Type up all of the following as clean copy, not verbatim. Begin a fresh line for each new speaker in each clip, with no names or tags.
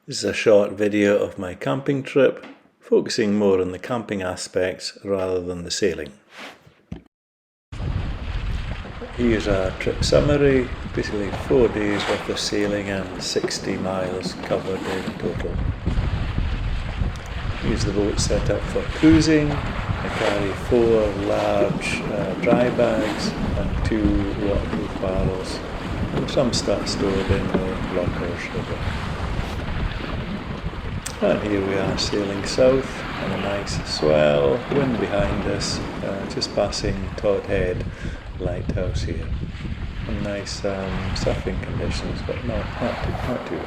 This is a short video of my camping trip, focusing more on the camping aspects rather than the sailing. Here's a trip summary, basically 4 days worth of sailing and 60 miles covered in total. Here's the boat set up for cruising. I carry 4 large dry bags and 2 waterproof barrels, and some stuff stored in the lockers. And here we are sailing south on a nice swell, wind behind us, just passing Todd Head lighthouse here. And nice surfing conditions, but not too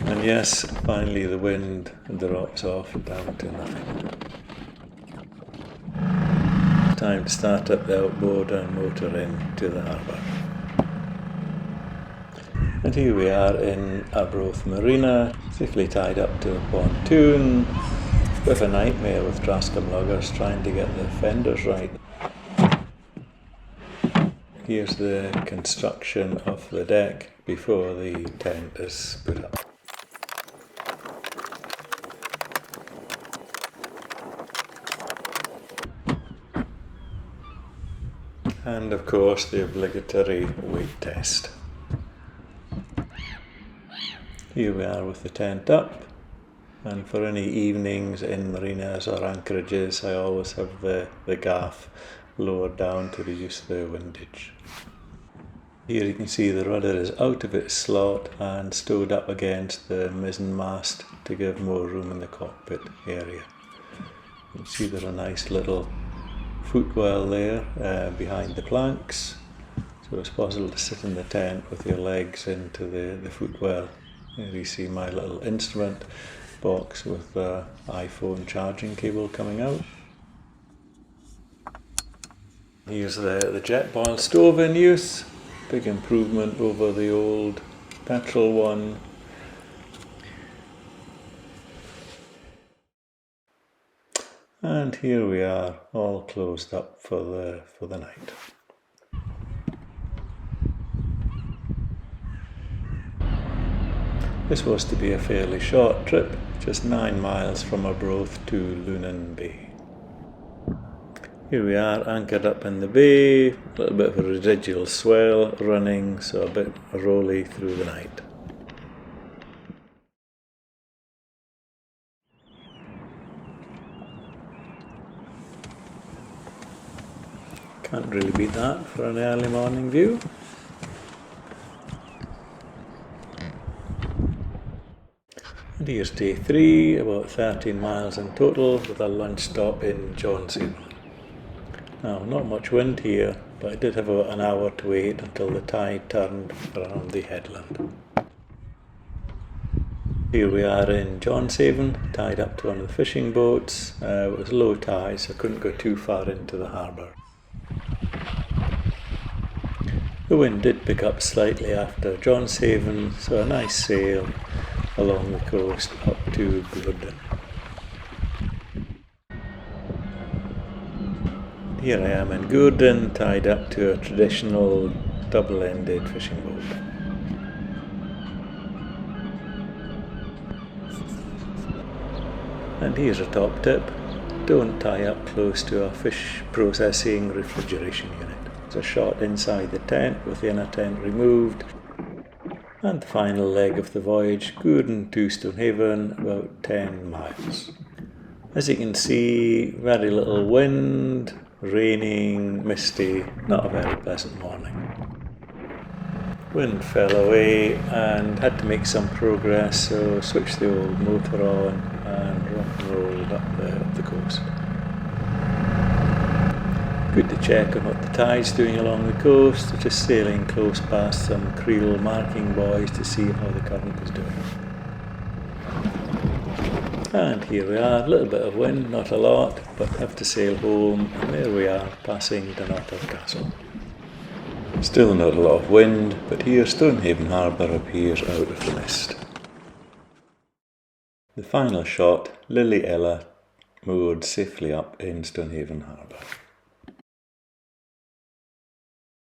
bad. And yes, finally the wind drops off down to nothing. Time to start up the outboard and motor in to the harbour. And here we are in Arbroath Marina, safely tied up to the pontoon. Bit of a nightmare with Draskam luggers trying to get the fenders right. Here's the construction of the deck before the tent is put up. And of course the obligatory weight test. Here we are with the tent up, and for any evenings in marinas or anchorages I always have the gaff lowered down to reduce the windage. Here you can see the rudder is out of its slot and stowed up against the mizzen mast to give more room in the cockpit area. You can see there's a nice little footwell there behind the planks, so it's possible to sit in the tent with your legs into the footwell. Here you see my little instrument box with the iPhone charging cable coming out. Here's the Jetboil stove in use, big improvement over the old petrol one. And here we are, all closed up for the night. This was to be a fairly short trip, just 9 miles from Arbroath to Lunan Bay. Here we are, anchored up in the bay, a little bit of a residual swell running, so a bit rolly through the night. Can't really beat that for an early morning view. And here's day 3, about 13 miles in total, with a lunch stop in Johnshaven. Now, not much wind here, but I did have about an hour to wait until the tide turned around the headland. Here we are in Johnshaven, tied up to one of the fishing boats. It was low tide, so I couldn't go too far into the harbour. The wind did pick up slightly after Johnshaven, so a nice sail along the coast up to Gordon. Here I am in Gordon, tied up to a traditional double-ended fishing boat. And here's a top tip: don't tie up close to a fish processing refrigeration unit. It's a shot inside the tent with the inner tent removed. And the final leg of the voyage, Gordon to Stonehaven, about 10 miles. As you can see, very little wind, raining, misty, not a very pleasant morning. Wind fell away and had to make some progress, so switched the old motor on and rock and rolled up the coast. Good to check on what the tide's doing along the coast, just sailing close past some creel marking buoys to see how the current is doing. And here we are, a little bit of wind, not a lot, but have to sail home, and there we are, passing Dunnottar Castle. Still not a lot of wind, but here Stonehaven Harbour appears out of the mist. The final shot, Lily Ella moored safely up in Stonehaven Harbour.